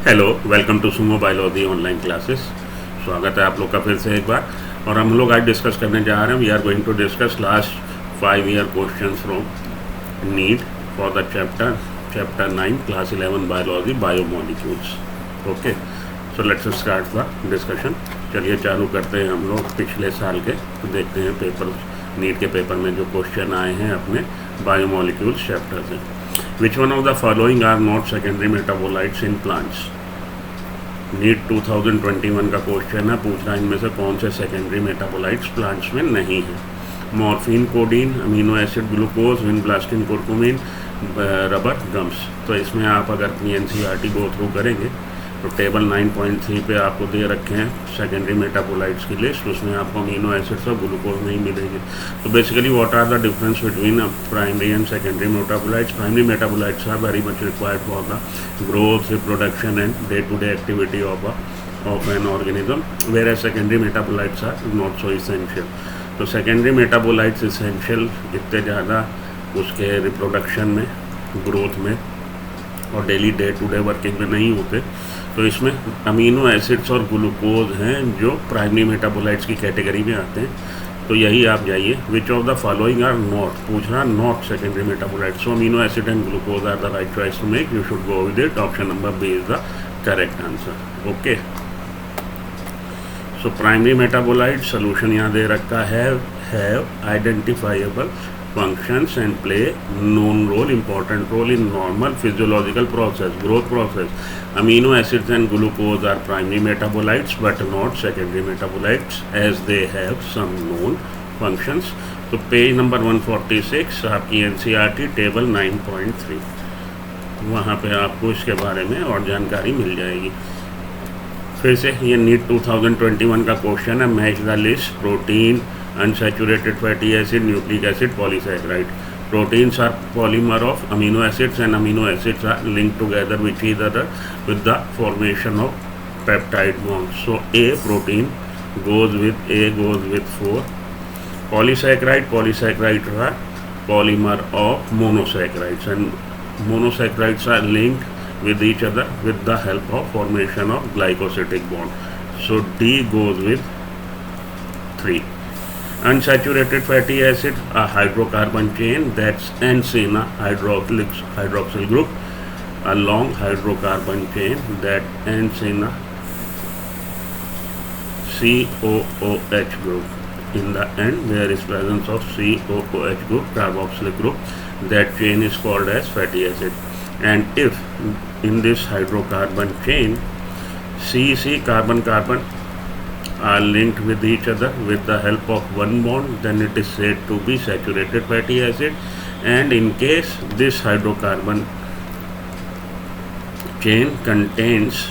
Hello, welcome to Sumo biology online classes. स्वागत है आप लोग का फिर से एक बार। और हम लोग आज डिस्कस करने जा रहे हैं, we are going to discuss last 5 year questions from NEET for the chapter 9 class 11 biology biomolecules. Okay, so let's start the discussion. चलिए चालू करते हैं हम लोग पिछले साल के, तो देखते हैं पेपर नीट के पेपर में जो क्वेश्चन आए हैं अपने बायोमोलिक्यूल्स चैप्टर से। Which one of the following are not secondary metabolites in plants. NEET 2021 का क्वेश्चन है, पूछ रहा है इनमें से कौन से सेकेंडरी मेटाबोलाइट्स प्लांट्स में नहीं है। Morphine, codeine, amino acid, glucose, vinblastine, curcumin, rubber, gums. तो इसमें आप अगर अपनी एनसीईआरटी गो थ्रू करेंगे तो टेबल 9.3 पे आपको दे रखे हैं सेकेंडरी मेटाबोलाइट्स की लिस्ट, उसमें आपको अमीनो एसिड्स और ग्लूकोज नहीं मिलेंगे। तो basically what are the difference between primary and secondary metabolites. Primary metabolites are very much required for the growth, reproduction and day to day activity of an organism, whereas secondary metabolites are not so essential. तो secondary metabolites essential इतने ज़्यादा उसके reproduction में, growth में और daily day to day working में नहीं होते। तो इसमें अमीनो एसिड्स और ग्लूकोज हैं जो प्राइमरी मेटाबोलाइट्स की कैटेगरी में आते हैं। तो यही आप जाइए, which of the following are not, पूछ रहा not secondary metabolites. So amino acid and glucose are the right choice to make, you should go with it. Option number B is the correct answer. Okay, so primary metabolite solution यहाँ दे रखा है, have identifiable functions and play known role, important role in normal physiological process, growth process. Amino acids and glucose are primary metabolites but not secondary metabolites as they have some known functions. तो page number 146 आपकी NCERT table 9.3, वहाँ पे आपको इसके बारे में और जानकारी मिल जाएगी। फिर से ये नीट 2021 का क्वेश्चन है, match the list protein, unsaturated fatty acid, nucleic acid, polysaccharide. Proteins are polymer of amino acids and amino acids are linked together with each other with the formation of peptide bonds. So A protein goes with 4. Polysaccharides are polymer of monosaccharides and monosaccharides are linked with each other with the help of formation of glycosidic bond. So D goes with 3. Unsaturated fatty acid, a hydrocarbon chain that's ends in a hydroxyl group, a long hydrocarbon chain that ends in a COOH group. In the end, there is presence of COOH group, carboxylic group. That chain is called as fatty acid. And if in this hydrocarbon chain C carbon are linked with each other with the help of one bond, then it is said to be saturated fatty acid. And in case this hydrocarbon chain contains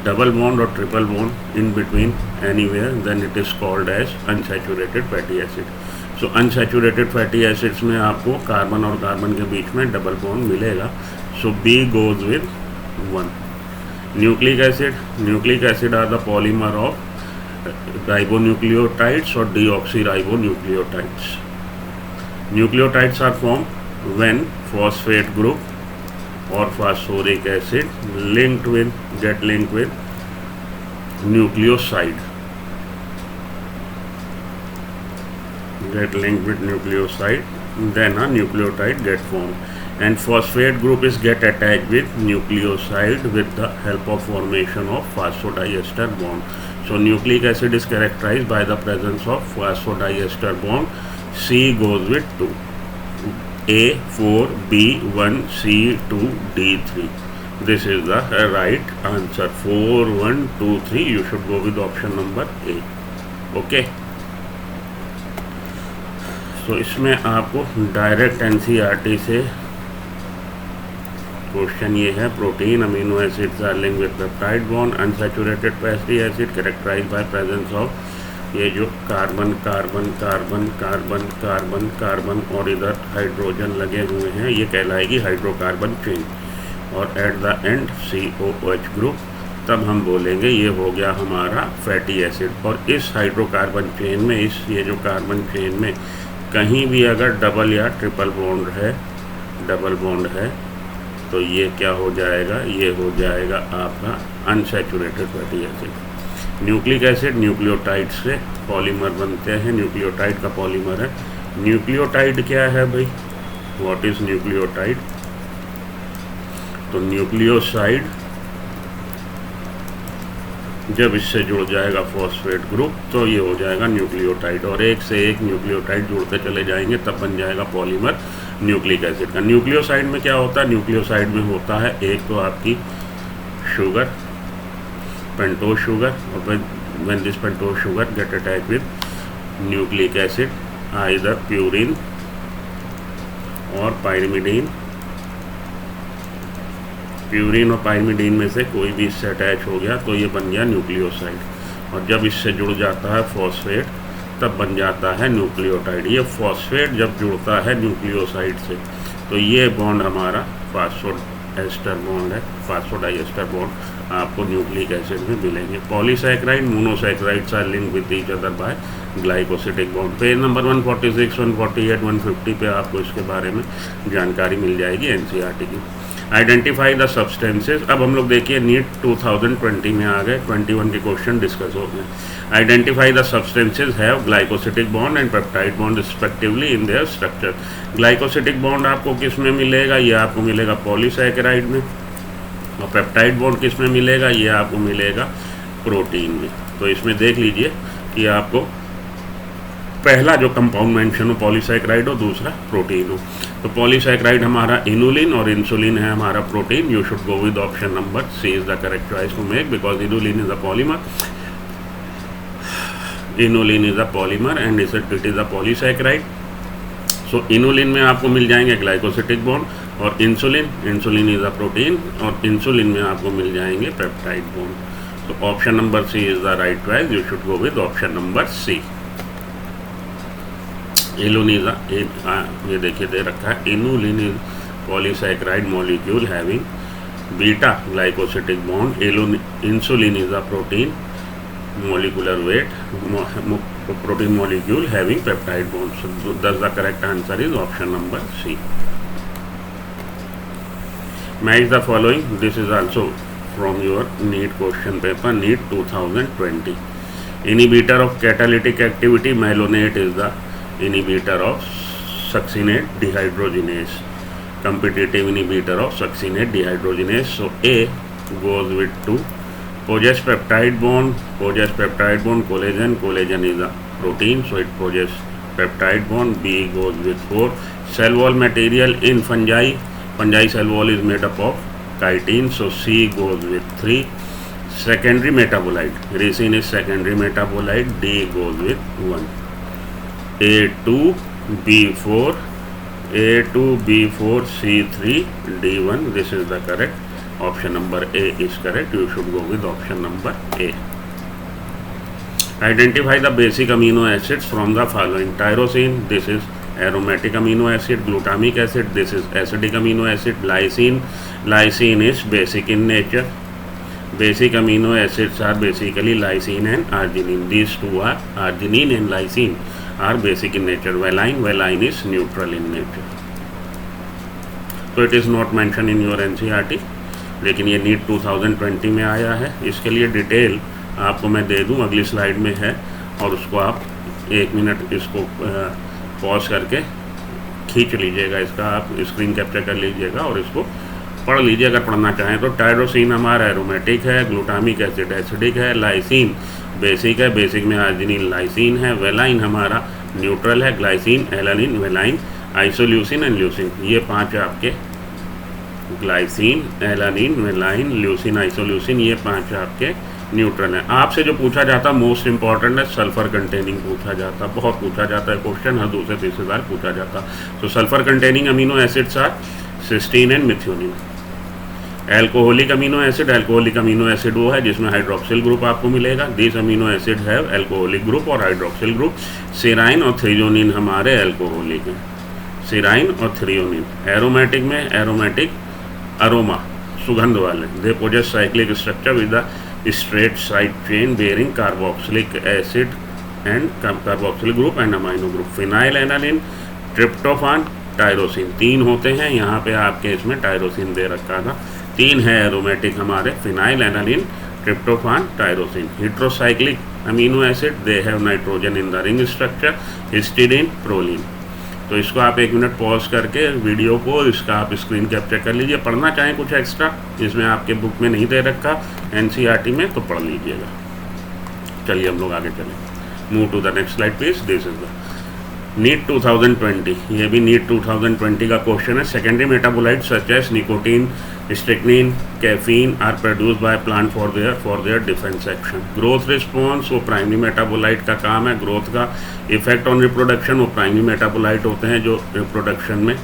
double bond or triple bond in between anywhere, then it is called as unsaturated fatty acid. So unsaturated fatty acids में आपको carbon और carbon के बीच में double bond मिलेगा। So B goes with 1. Nucleic acid are the polymer of ribonucleotides or deoxyribonucleotides. Nucleotides are formed when phosphate group or phosphoric acid get linked with nucleoside. Then a nucleotide get formed. And phosphate group is get attached with nucleoside with the help of formation of phosphodiester bond. So nucleic acid is characterized by the presence of phosphodiester bond. C goes with 2. A 4, B 1, C 2, D 3. This is the right answer. 4, 1, 2, 3. You should go with option number A. Okay. So इसमें आपको direct NCERT से question ये है, protein, amino acids are linked with peptide bond, unsaturated fatty acid characterized by presence of, ये जो carbon carbon carbon carbon carbon carbon और इधर hydrogen लगे हुए हैं, ये कहलाएगी हाइड्रोकार्बन चेन। और at the end COOH group, तब हम बोलेंगे ये हो गया हमारा फैटी एसिड। और इस हाइड्रोकार्बन चेन में, इस ये जो कार्बन चेन में कहीं भी अगर डबल या ट्रिपल बॉन्ड है, तो ये क्या हो जाएगा, ये हो जाएगा आपका unsaturated fatty acid. Nucleic acid nucleotide से पॉलीमर बनते हैं, न्यूक्लियोटाइड का पॉलीमर है। न्यूक्लियोटाइड क्या है भाई, व्हाट इज न्यूक्लियोटाइड? तो न्यूक्लियोसाइड जब इससे जुड़ जाएगा फॉस्फेट ग्रुप तो ये हो जाएगा न्यूक्लियोटाइड, और एक से एक न्यूक्लियोटाइड जुड़ते चले जाएंगे तब बन जाएगा पॉलीमर न्यूक्लिक एसिड का। न्यूक्लियोसाइड में क्या होता है, न्यूक्लियोसाइड में होता है एक तो आपकी शुगर, पेंटोज शुगर, और फिर when this pentose sugar get attach with nucleic acid either purine और पाइरिमिडीन, प्यूरिन और पाइरिमिडीन में से कोई भी इससे अटैच हो गया तो ये बन गया न्यूक्लियोसाइड, और जब इससे जुड़ जाता है फॉस्फेट तब बन जाता है न्यूक्लियोटाइड। ये फॉस्फेट जब जुड़ता है न्यूक्लियोसाइड से तो ये बॉन्ड हमारा फास्फोएस्टर बॉन्ड है, फास्फोडाइएस्टर बॉन्ड आपको न्यूक्लिक एसिड में मिलेंगे। Polysaccharide monosaccharides are linked with each other by glycosidic bond. Page number 146, 148, 150 पे आपको इसके बारे में जानकारी मिल जाएगी एनसीईआरटी की। Identify the substances. अब हम लोग देखिए नीट 2020 में आ गए, 21 के क्वेश्चन डिस्कस हो गए। Identify the substances have glycosidic bond and peptide bond respectively in their structure. Glycosidic bond आपको किस में मिलेगा, ये आपको मिलेगा पॉलीसैकेराइड में, और पेप्टाइड बॉन्ड किस में मिलेगा, ये आपको मिलेगा प्रोटीन में। तो इसमें देख लीजिए कि आपको पहला जो कंपाउंड मेंशन हो पॉलीसैकेराइड हो, दूसरा प्रोटीन हो। तो पॉलीसैकेराइड हमारा इनुलिन और इंसुलिन है हमारा protein. You should go with option number C is the correct choice to make because inulin is a polymer, inulin is a polymer and it is a polysaccharide. So inulin में आपको मिल जाएंगे glycosidic bond, और insulin is a protein, और insulin में आपको मिल जाएंगे पेप्टाइड बॉन्ड। तो option number C is the right choice, you should go with option number C. Inulin, ये देखिए दे रखा है, inulin is polysaccharide molecule having beta glycosidic bond. Insulin is a protein molecular weight protein molecule having peptide bonds. So thus the correct answer is option number C. Match the following. This is also from your NEET question paper, NEET 2020. Inhibitor of catalytic activity, malonate is the inhibitor of succinate dehydrogenase, competitive inhibitor of succinate dehydrogenase. So A goes with 2. Possess peptide bond, collagen, collagen is a protein, so it possess peptide bond. B goes with 4. Cell wall material in fungi cell wall is made up of chitin, so C goes with 3. Secondary metabolite, ricin is secondary metabolite. D goes with 1. A2B4 C3 D1, this is the correct. Option number A is correct. You should go with option number A. Identify the basic amino acids from the following. Tyrosine, this is aromatic amino acid. Glutamic acid, this is acidic amino acid. Lysine is basic in nature. Basic amino acids are basically lysine and arginine. These two are, arginine and lysine are basic in nature. Valine is neutral in nature. So it is not mentioned in your NCERT, लेकिन ये NEET 2020 में आया है। इसके लिए detail आपको मैं दे दूं, अगली स्लाइड में है, और उसको आप 1 मिनट इसको पॉज करके खींच लीजिएगा, इसका आप स्क्रीन कैप्चर कर लीजिएगा और इसको पढ़ लीजिए अगर पढ़ना चाहें तो। टायरोसिन हमारा एरोमेटिक है, ग्लूटामिक एसिड एसिडिक है, लाइसिन बेसिक है, बेसिक में आर्जिनिन लाइसिन है, वेलाइन हमारा न्यूट्रल है, glycine alanine valine isoleucine and leucine, ये 5 आपके glycine alanine valine leucine isoleucine, ये 5 आपके न्यूट्रल हैं। आपसे जो पूछा जाता मोस्ट इंपॉर्टेंट है सल्फर कंटेनिंग पूछा जाता, बहुत पूछा जाता है क्वेश्चन, हर दूसरे तीसरे बार पूछा जाता। तो sulphur containing amino acids are cysteine and methionine. Alcoholic amino acid वो है जिसमें हाइड्रोक्सिल ग्रुप आपको मिलेगा। This amino acid have alcoholic group और हाइड्रोक्सिल ग्रुप। सेराइन और थ्रियोनिन हमारे एल्कोहलिक हैं, सेराइन और थ्रियोनिन। एरोमेटिक में एरोमेटिक अरोमा सुगंध वाले, they possess cyclic structure with the straight side chain bearing carboxylic acid and carboxylic group and amino group. Phenylalanine, tryptophan, tyrosine, 3 होते हैं यहाँ पे आपके, इसमें टायरोसिन दे रखा था। 3 है एरोमेटिक हमारे, phenyl aniline tryptophan tyrosine. Heterocyclic amino acid, they have nitrogen in the ring structure, histidine proline. तो इसको आप 1 मिनट पॉज करके वीडियो को इसका आप स्क्रीन कैप्चर कर लीजिए। पढ़ना चाहें कुछ एक्स्ट्रा, इसमें आपके बुक में नहीं दे रखा एनसीईआरटी में, तो पढ़ लीजिएगा। चलिए हम लोग आगे चलें। Move to the next slide please. This is the NEET 2020, ये भी नीट 2020 का क्वेश्चन है। Secondary metabolite such as nicotine, strychnine, caffeine are produce by plant for their defence action. Growth response वो प्राइमरी मेटाबोलाइट का काम है, growth का। Effect on reproduction वो प्राइमरी मेटाबोलाइट होते हैं जो रिप्रोडक्शन में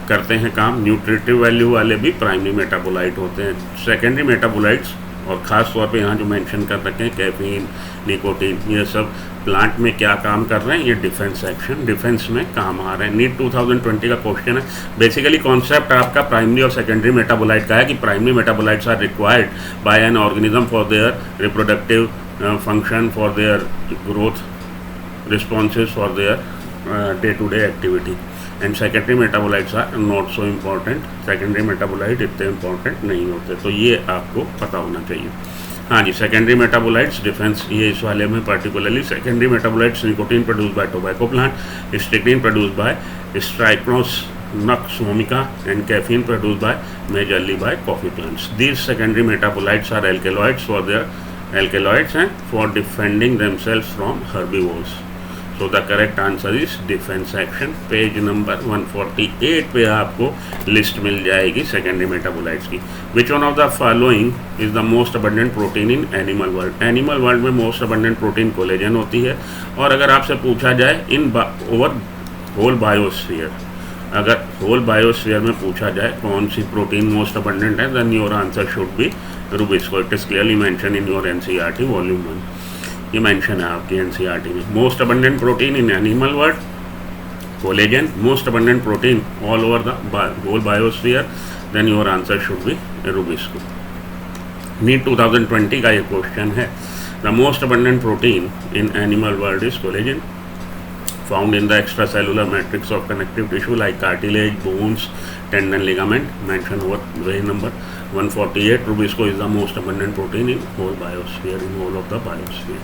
करते हैं काम। न्यूट्रिटिव वैल्यू वाले भी प्राइमरी मेटाबोलाइट होते हैं। सेकेंडरी मेटाबोलाइट्स और ख़ास तौर पे यहाँ जो मेंशन कर रखे हैं कैफीन, निकोटीन, ये सब प्लांट में क्या काम कर रहे हैं, ये डिफेंस एक्शन, डिफेंस में काम आ रहे हैं। नीट 2020 का क्वेश्चन है। बेसिकली कॉन्सेप्ट आपका प्राइमरी और सेकेंडरी मेटाबोलाइट का है कि primary metabolites are required by an organism for their reproductive function, for their growth responses, for their day to day activity. And secondary metabolites are not so important, secondary metabolite इतने important नहीं होते, तो ये आपको पता होना चाहिए। हाँ जी, सेकेंडरी मेटाबोलाइट्स डिफेंस, ये इस वाले में particularly secondary metabolites nicotine produce by tobacco plant, strychnine produce by strychnos सोमिका and caffeine produce by majorly by coffee plants. These secondary metabolites are alkaloids for their alkaloids and for defending themselves from herbivores. So the correct answer is defence action. Page number 148 पे आपको list मिल जाएगी secondary metabolites की। Which one of the following is the most abundant protein in animal world. Animal world में most abundant protein collagen होती है। और अगर आपसे पूछा जाए इन ओवर होल बायोस्फीयर, अगर होल बायोस्फीयर में पूछा जाए कौन सी प्रोटीन मोस्ट अबंडेंट है, then your answer should be rubisco. It is clearly mention in your NCERT volume 1, ये मेंशन है आपकी एनसीईआरटी में। Most abundant protein in animal world collagen, most abundant protein all over the whole biosphere, then your answer should be rubisco. NEET 2020 का ये question है। The most abundant protein in animal world is collagen, found in the extracellular matrix of connective tissue like cartilage, bones, tendon, ligament, mention over page number 148. Rubisco is the most abundant protein in whole biosphere, in whole of the biosphere.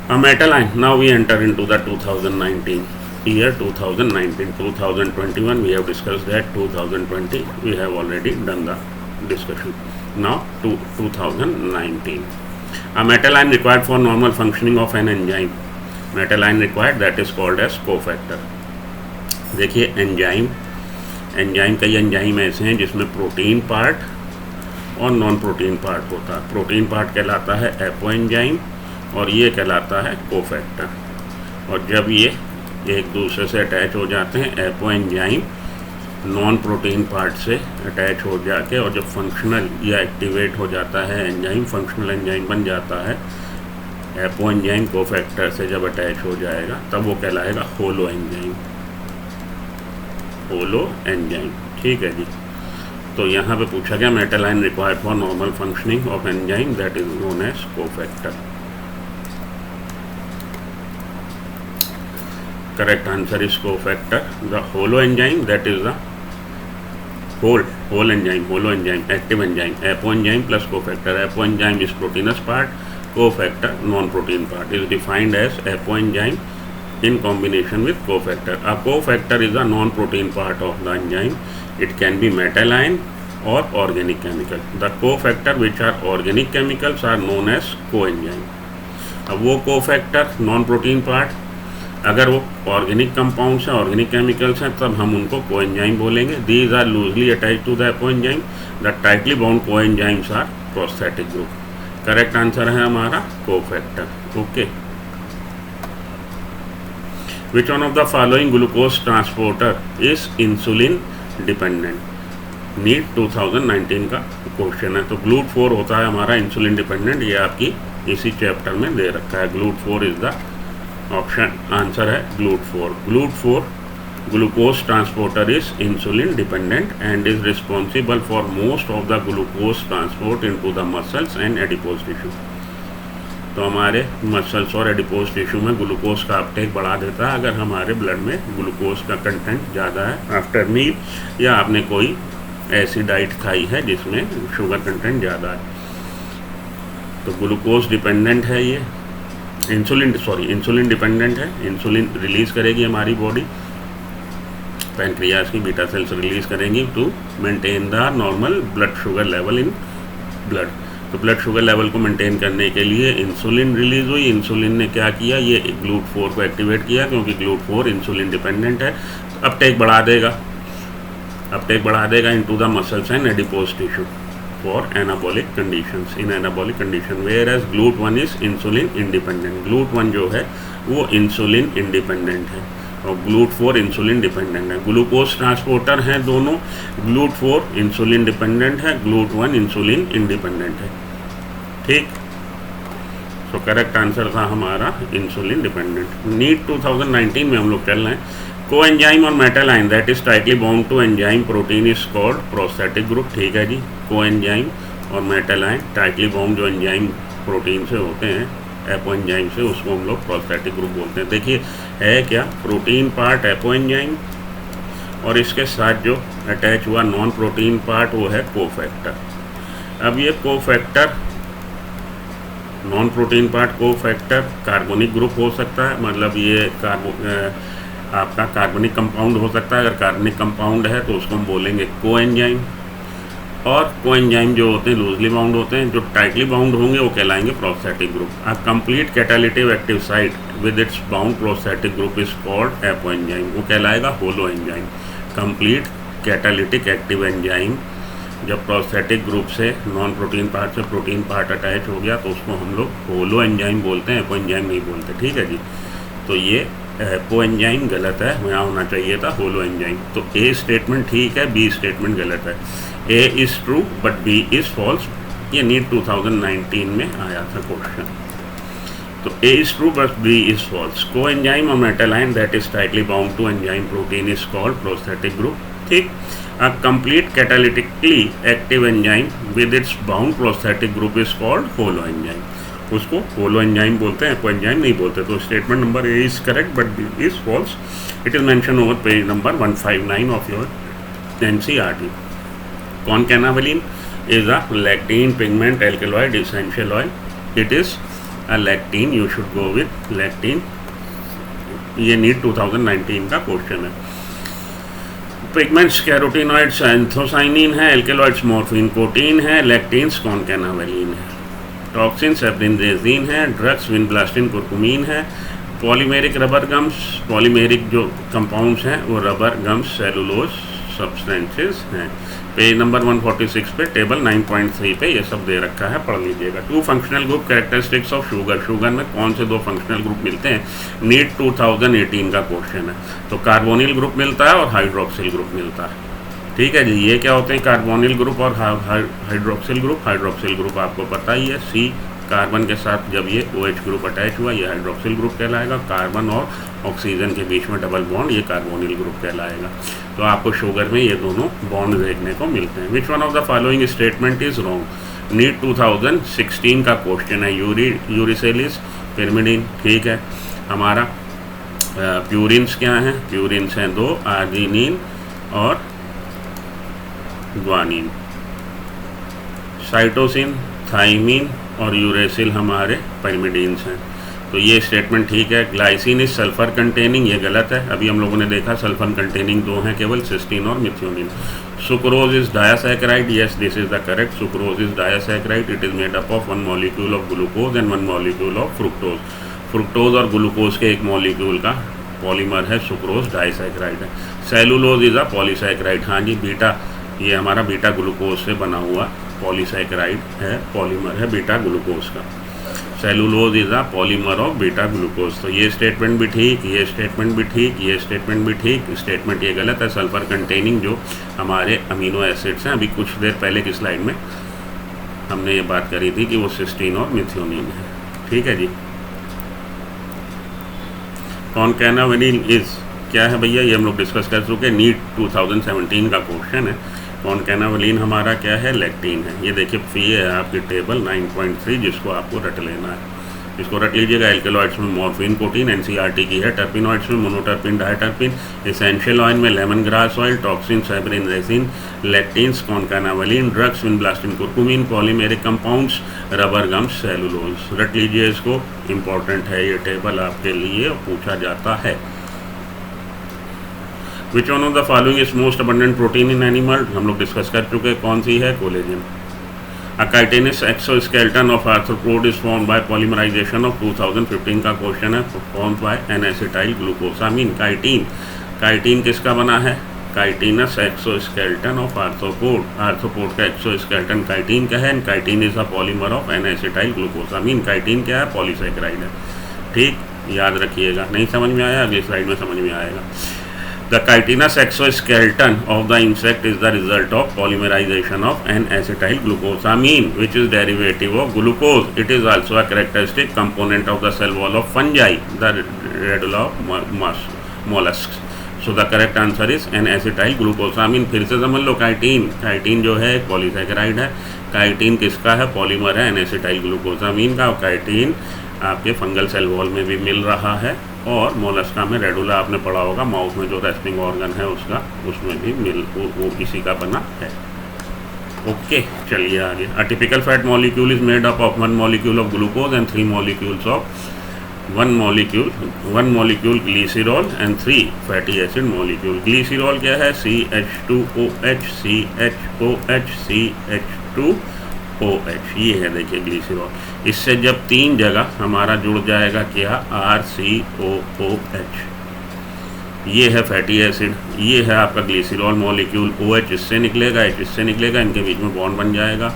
A metal ion. Now we enter into the 2019 year. 2019, 2021 we have discussed that. 2020 we have already done the discussion. Now to 2019. A metal ion required for normal functioning of an enzyme. Metal ion required, that is called as cofactor. देखिए enzyme कई enzyme ऐसे हैं जिसमें protein part और non protein part होता है। Protein part कहलाता है एपो एंजाइम और ये कहलाता है कोफैक्टर। और जब ये एक दूसरे से अटैच हो जाते हैं, apo enzyme non protein part से अटैच हो जाके, और जब फंक्शनल या एक्टिवेट हो जाता है एंजाइम, फंक्शनल एंजाइम बन जाता है, एपो एंजाइम कोफैक्टर से जब अटैच हो जाएगा तब वो कहलाएगा होलो एंजाइम। होलो एंजाइम, ठीक है जी। तो यहाँ पे पूछा गया metal ion required for normal functioning of enzyme, that is known as cofactor. Correct answer is cofactor. The holo enzyme, that is the whole enzyme, holo enzyme, active enzyme, apo enzyme plus cofactor. Apo enzyme is proteinous part, cofactor non protein part, is defined as apo enzyme in combination with cofactor. A cofactor is a non-protein part of the enzyme. It can be metal ion or organic chemical. The cofactor which are organic chemicals are known as coenzyme. अब वो cofactor non-protein part अगर वो organic compounds हैं, organic chemicals हैं, तब हम उनको coenzyme बोलेंगे. These are loosely attach to the coenzyme. The tightly bound coenzymes are prosthetic group. Correct answer है हमारा cofactor. Okay. Which one of the following glucose transporter is insulin dependent? NEET 2019 का question है. तो GLUT4 होता है हमारा insulin dependent. ये आपकी इसी चैप्टर में दे रखा है. GLUT4 is the option. Answer है GLUT4. GLUT4 glucose transporter is insulin dependent and is responsible for most of the glucose transport into the muscles and adipose tissue. तो हमारे मसल्स और एडिपोज टिश्यू में glucose का Uptake बढ़ा देता है अगर हमारे ब्लड में ग्लूकोज का कंटेंट ज़्यादा है आफ्टर मील, या आपने कोई ऐसी डाइट खाई है जिसमें शुगर कंटेंट ज़्यादा है। तो ग्लूकोज डिपेंडेंट है ये, इंसुलिन डिपेंडेंट है। इंसुलिन रिलीज करेगी हमारी बॉडी, पैनक्रियाज की बीटा सेल्स रिलीज करेंगी to maintain the normal blood sugar level in blood. तो ब्लड शुगर लेवल को मेंटेन करने के लिए इंसुलिन रिलीज हुई। इंसुलिन ने क्या किया, ये GLUT4 को एक्टिवेट किया, क्योंकि GLUT4 इंसुलिन डिपेंडेंट है। अपटेक बढ़ा देगा into the muscles and adipose tissue for anabolic conditions, in anabolic condition, whereas GLUT1 is insulin independent. GLUT1 जो है वो इंसुलिन इंडिपेंडेंट है और GLUT4 इंसुलिन डिपेंडेंट है। ग्लूकोज ट्रांसपोर्टर हैं दोनों, GLUT4 इंसुलिन डिपेंडेंट है, GLUT1 इंसुलिन इंडिपेंडेंट है। ठीक, तो करेक्ट आंसर था हमारा इंसुलिन डिपेंडेंट। नीट 2019 में हम लोग चल रहे हैं। कोएंजाइम और metal ion that is tightly bound to enzyme protein is called prosthetic group. ठीक है जी, कोएंजाइम और मेटल आयन टाइटली बाउंड जो एंजाइम प्रोटीन से होते हैं, एपो एंजाइम से, उसको हम लोग प्रोस्थेटिक ग्रुप बोलते हैं। देखिए है क्या, प्रोटीन पार्ट एपो एंजाइम और इसके साथ जो अटैच हुआ नॉन प्रोटीन पार्ट वो है कोफैक्टर। अब ये cofactor, non protein part cofactor carbonic group हो सकता है, मतलब ये आपका कार्बनिक कंपाउंड हो सकता है। अगर कार्बनिक कंपाउंड है तो उसको हम बोलेंगे कोएंजाइम, और कोएंजाइम जो होते हैं लूजली बाउंड होते हैं, जो टाइटली बाउंड होंगे वो कहलाएंगे prosthetic group. A complete catalytic active site with its bound prosthetic group is called apo enzyme, वो कहलाएगा holo enzyme. Complete catalytic active enzyme जब प्रोस्थेटिक ग्रुप से नॉन प्रोटीन पार्ट से प्रोटीन पार्ट अटैच हो गया तो उसको हम लोग होलो एंजाइम बोलते हैं, एपो एंजाइम नहीं बोलते। ठीक है जी, तो ये एपो एंजाइम गलत है, यहाँ होना चाहिए था होलो एंजाइम। तो ए स्टेटमेंट ठीक है, बी स्टेटमेंट गलत है। A is true but B is false, ये नीट 2019 में आया था क्वेश्चन। तो A is true but B is false. Coenzyme or metal ion that is tightly bound to enzyme protein is called prosthetic group. ठीक, a complete catalytically active enzyme with its bound prosthetic group is called holo enzyme, उसको holo enzyme बोलते हैं, apo enzyme नहीं बोलते। तो statement number A is correct but B is false. It is mention over page number 159 of your NCERT. Concanavalin is a lactine pigment alkaloid essential oil. It is a lactine, you should go with lactine. ये NEET 2019 का question है। Pigments carotenoids anthocyanin है, alkaloids morphine कोटीन है, लैक्टीन्स कॉनकैनावेलिन है, toxins एप्रिनजेजिन है, drugs vinblastine कुरकुमीन है, polymeric rubber gums, polymeric जो compounds हैं वो रबर गम्स सेलुलोज सब्सटेंसेस हैं। पेज नंबर 146 पे टेबल 9.3 पे ये सब दे रखा है, पढ़ लीजिएगा। 2 functional group characteristics of sugar, sugar में कौन से 2 फंक्शनल ग्रुप मिलते हैं, नीट 2018 का क्वेश्चन है। तो कार्बोनिल ग्रुप मिलता है और हाइड्रोक्सिल ग्रुप मिलता है। ठीक है जी, ये क्या होते हैं कार्बोनिल ग्रुप और हाइड्रोक्सिल ग्रुप। हाइड्रोक्सिल ग्रुप आपको पता ही है, सी कार्बन के साथ जब ये OH ग्रुप अटैच हुआ ये हाइड्रोक्सिल ग्रुप कहलाएगा। कार्बन और ऑक्सीजन के बीच में डबल बॉन्ड ये कार्बोनिल ग्रुप कहलाएगा। तो आपको शुगर में ये दोनों बॉन्ड देखने को मिलते हैं। Which one of the following statement is wrong, NEET 2016 का क्वेश्चन है। यूरिसेलिस पिरिमिडिन, ठीक है। हमारा प्यूरिन्स क्या हैं, प्यूरिन्स हैं 2, आर्जिनिन और ग्वानिन। साइटोसिन, थाइमिन और यूरेसिल हमारे पिरिमिडीन्स हैं। तो ये स्टेटमेंट ठीक है। ग्लाइसिन इज सल्फर कंटेनिंग, ये गलत है। अभी हम लोगों ने देखा सल्फर कंटेनिंग 2 हैं केवल, सिस्टीन और methionine. Sucrose is disaccharide, yes this is the correct. Sucrose is disaccharide, it is made up of 1 molecule of glucose and 1 molecule of fructose. Fructose और ग्लूकोज के एक मॉलिक्यूल का पॉलीमर है sucrose, disaccharide है। Cellulose is a polysaccharide, हाँ जी beta, ये हमारा बीटा ग्लूकोज से बना हुआ पॉलीसैकेराइड है, पॉलीमर है बीटा ग्लूकोज का। Cellulose is a polymer of beta glucose. तो ये स्टेटमेंट भी ठीक, ये स्टेटमेंट भी ठीक, ये स्टेटमेंट भी ठीक। स्टेटमेंट ये गलत है। सल्फर कंटेनिंग जो हमारे अमीनो एसिड्स हैं, अभी कुछ देर पहले की स्लाइड में हमने ये बात करी थी कि वो सिस्टीन और मिथ्योनिन है। ठीक है जी। कॉनकैनावेलिन इज क्या है भैया, ये हम लोग डिस्कस कर चुके। नीट 2017 का क्वेश्चन है। कॉनकैनावेलिन हमारा क्या है, लैक्टीन है। ये देखिए फी है आपकी टेबल 9.3 जिसको आपको रट लेना है। इसको रख लीजिएगा। एल्केलॉइड्स में मॉर्फिन प्रोटीन एनसीईआरटी की है। टर्पिनॉइड्स में मोनोटर्पिन डायटर्पिन। एसेंशियल ऑयल में लेमन ग्रास ऑयल, टॉक्सिन साइब्रिन resin, lectins concanavalin, drugs vinblastine curcumin, polymeric compounds, rubber gum, cellulose. रख लीजिए इसको, इंपॉर्टेंट है ये टेबल आपके लिए, पूछा जाता है। विच one of the following is most abundant protein in animal, हम लोग डिस्कस कर चुके हैं, कौन सी है? Collagen. A chitinous exoskeleton of arthropod is formed by polymerization of 2015 का क्वेश्चन है, formed by N-acetyl glucosamine। Chitin किसका बना है? Chitinous exoskeleton of arthropod. Arthropod का एक्सोस्केलेटन काइटीन का है। Chitin is a polymer of N-acetyl glucosamine। Chitin क्या है? पॉलीसैकेराइड है। ठीक, याद रखिएगा। नहीं समझ में आया, अगली स्लाइड में समझ में आएगा। The chitinous exoskeleton of the insect is the result of polymerization of N-acetyl glucosamine, which is derivative of glucose. It is also a characteristic component of the cell wall of fungi, the radula of mollusks. So the correct answer is N-acetyl glucosamine। फिर से समझ लो, chitin जो है एक polysaccharide है। Chitin किसका है? Polymer है N-acetyl glucosamine का। और आपके फंगल सेल वॉल में भी मिल रहा है, और मोलस्का में रेडुला आपने पढ़ा होगा, माउथ में जो रेस्पिंग ऑर्गन है उसका, उसमें भी वो इसी का बना है। ओके, चलिए आगे। A typical fat molecule is made up of 1 molecule of glucose and 3 molecules of 1 molecule glycerol and 3 fatty acid molecule. Glycerol क्या है? CH2OH, CHOH, CH2OH, ये है देखिए ग्लीसिरॉल। इससे जब 3 जगह हमारा जुड़ जाएगा क्या? RCOOH, ये है फैटी एसिड, ये है आपका ग्लीसिरॉल मॉलिक्यूल। OH इससे निकलेगा, H इससे निकलेगा, इनके बीच में बॉन्ड बन जाएगा।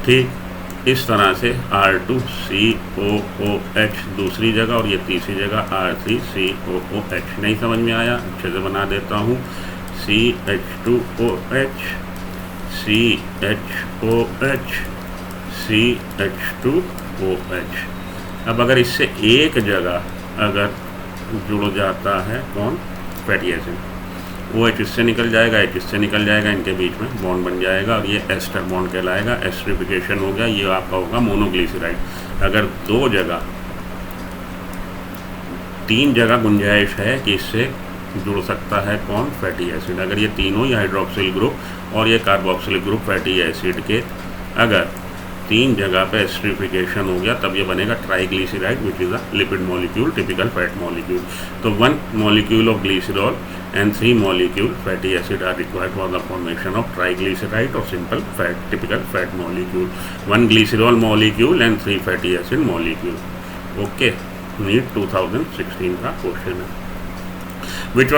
ठीक, इस तरह से R2COOH दूसरी जगह, और ये तीसरी जगह R3COOH। नहीं समझ में आया? अच्छे से बना देता हूँ। CH2OH, CHOH, CH2OH। अब अगर इससे एक जगह अगर जुड़ जाता है कौन? फैटी एसिड, OH इससे निकल जाएगा, H इससे निकल जाएगा, इनके बीच में बॉन्ड बन जाएगा, और ये एस्टर बॉन्ड कहलाएगा। एस्टरिफिकेशन हो गया, ये आपका होगा मोनोग्लिसराइड। अगर 2 जगह 3 जगह गुंजाइश है कि इससे जुड़ सकता है कौन? Fatty acid. अगर ये तीनों, ये हाइड्रोक्सिल ग्रुप और ये कार्बोक्सिल ग्रुप फैटी एसिड के अगर 3 जगह पे एस्टरिफिकेशन हो गया, तब ये बनेगा triglyceride, which is a lipid molecule, typical fat molecule. तो 1 molecule of ग्लीसिरॉल and 3 molecule fatty acid are required for the formation of triglyceride or simple fat, typical fat molecule. 1 glycerol molecule and 3 fatty acid molecule. Okay, NEET 2016 का question है। Which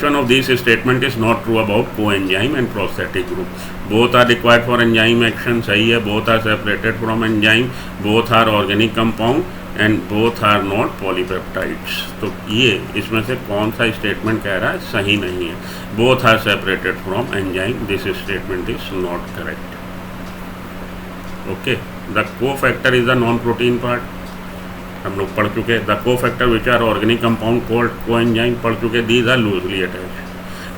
one of these statement is not true about coenzyme and prosthetic group? Both are required for enzyme action, सही है। Both are separated from enzyme, both are organic compound and both are not polypeptides। तो ये इसमें से कौन सा statement कह रहा है? सही नहीं है। Both are separated from enzyme, this statement is not correct। Okay, the cofactor is the non-protein part, हम लोग पढ़ चुके। The cofactor which are organic compound called coenzyme पढ़ चुके। These are loosely attach.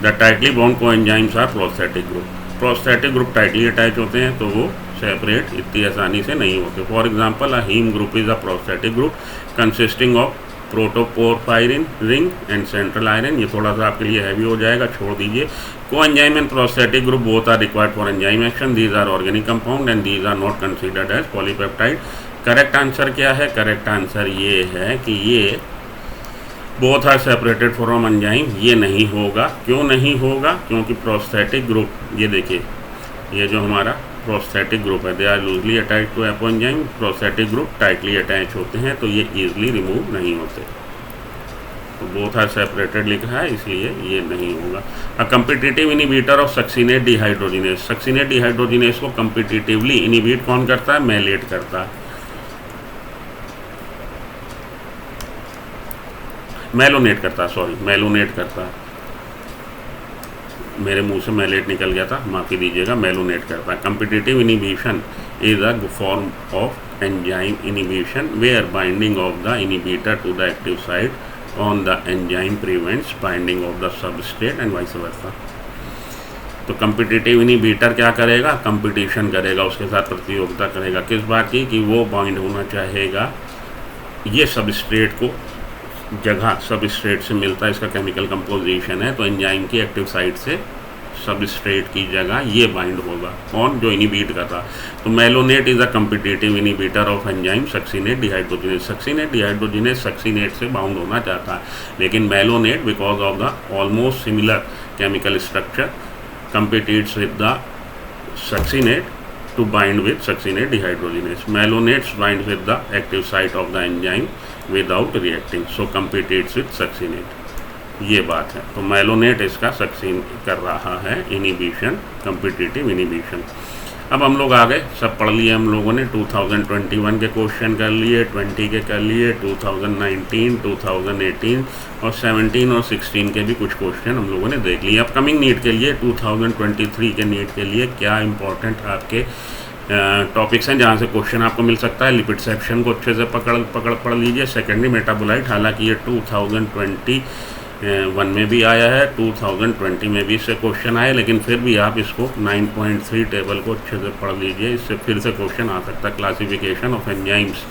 The tightly bond coenzymes are prosthetic group. Prosthetic group tightly attach होते हैं, तो वो सेपरेट इतनी आसानी से नहीं होते। For example, a heme group is a prosthetic group consisting of protoporphyrin ring and central iron. ये थोड़ा सा आपके लिए हैवी हो जाएगा, छोड़ दीजिए। Coenzyme and prosthetic group both are required for enzyme action. These are organic compound and these are not considered as polypeptide. Correct answer क्या है? करेक्ट आंसर ये है कि ये both are separated from enzyme. ये नहीं होगा। क्यों नहीं होगा? क्योंकि प्रोस्थेटिक ग्रुप, ये देखिए, ये जो हमारा प्रोस्थेटिक ग्रुप है, they are loosely attach to apoenzyme. Prosthetic group tightly attach होते हैं, तो ये ईजिली रिमूव नहीं होते। तो बोथ आर सेपरेटेड लिखा है, इसलिए ये नहीं होगा। A competitive inhibitor of succinate dehydrogenase. Succinate dehydrogenase को कम्पिटिटिवली इनिबिट कौन करता है? मैलेट करता है। मेलोनेट करता, सॉरी, मेलोनेट करता। मेरे मुंह से मैलेट निकल गया था, माफ़ी दीजिएगा। मेलोनेट करता है। Competitive inhibition is a form of enzyme inhibition where binding of the inhibitor to the active site on the enzyme prevents binding of the substrate and vice versa. तो कम्पिटिटिव इनिबिटर क्या करेगा? Competition करेगा, उसके साथ प्रतियोगिता करेगा। किस बात की? कि वो बाइंड होना चाहेगा ये सबस्ट्रेट को जगह सबस्ट्रेट से मिलता है, इसका केमिकल कंपोजिशन है, तो एंजाइम की एक्टिव साइट से सबस्ट्रेट की जगह ये बाइंड होगा। कौन? जो इनिबिट कर रहा। तो malonate is a competitive inhibitor of enzyme succinate dehydrogenase. Succinate dehydrogenase succinate से बाउंड होना चाहता है, लेकिन malonate because of the almost similar chemical structure competes with the succinate to bind with succinate dehydrogenase. Malonates bind with the active site of the enzyme without reacting, so competes with succinate. ये बात है। तो malonate इसका सक्सीन कर रहा है, inhibition, competitive inhibition. अब हम लोग आ गए, सब पढ़ लिए हम लोगों ने। 2021 के क्वेश्चन कर लिए, 20 के कर लिए, 2019, 2018 और 17 और 16 के भी कुछ क्वेश्चन हम लोगों ने देख लिए। अपकमिंग नीट के लिए 2023 के नीट के लिए क्या इंपॉर्टेंट आपके टॉपिक्स हैं जहाँ से क्वेश्चन आपको मिल सकता है। लिपिड सेक्शन को अच्छे से पढ़ लीजिए। सेकेंडरी मेटाबोलाइट, हालांकि ये 2021 में भी आया है, 2020 में भी इससे क्वेश्चन आए, लेकिन फिर भी आप इसको 9.3 टेबल को अच्छे से पढ़ लीजिए, इससे फिर से क्वेश्चन आ सकता है। क्लासिफिकेशन ऑफ एंजाइम्स,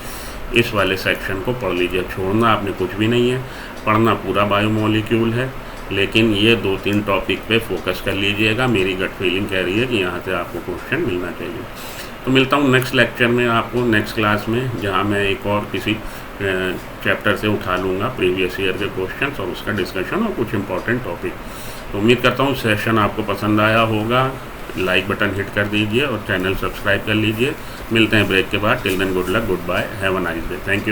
इस वाले सेक्शन को पढ़ लीजिए। छोड़ना आपने कुछ भी नहीं है, पढ़ना पूरा बायोमोलिक्यूल है, लेकिन ये 2-3 टॉपिक पे फोकस कर लीजिएगा। मेरी गट फीलिंग कह रही है कि यहाँ से आपको क्वेश्चन मिलना चाहिए। तो मिलता हूँ नेक्स्ट लेक्चर में आपको, नेक्स्ट क्लास में, जहाँ मैं एक और किसी चैप्टर से उठा लूँगा प्रीवियस ईयर के क्वेश्चंस और उसका डिस्कशन और कुछ इंपॉर्टेंट टॉपिक। तो उम्मीद करता हूँ सेशन आपको पसंद आया होगा। लाइक बटन हिट कर दीजिए और चैनल सब्सक्राइब कर लीजिए। मिलते हैं ब्रेक के बाद। Till then good luck, good bye, have a nice day, thank you.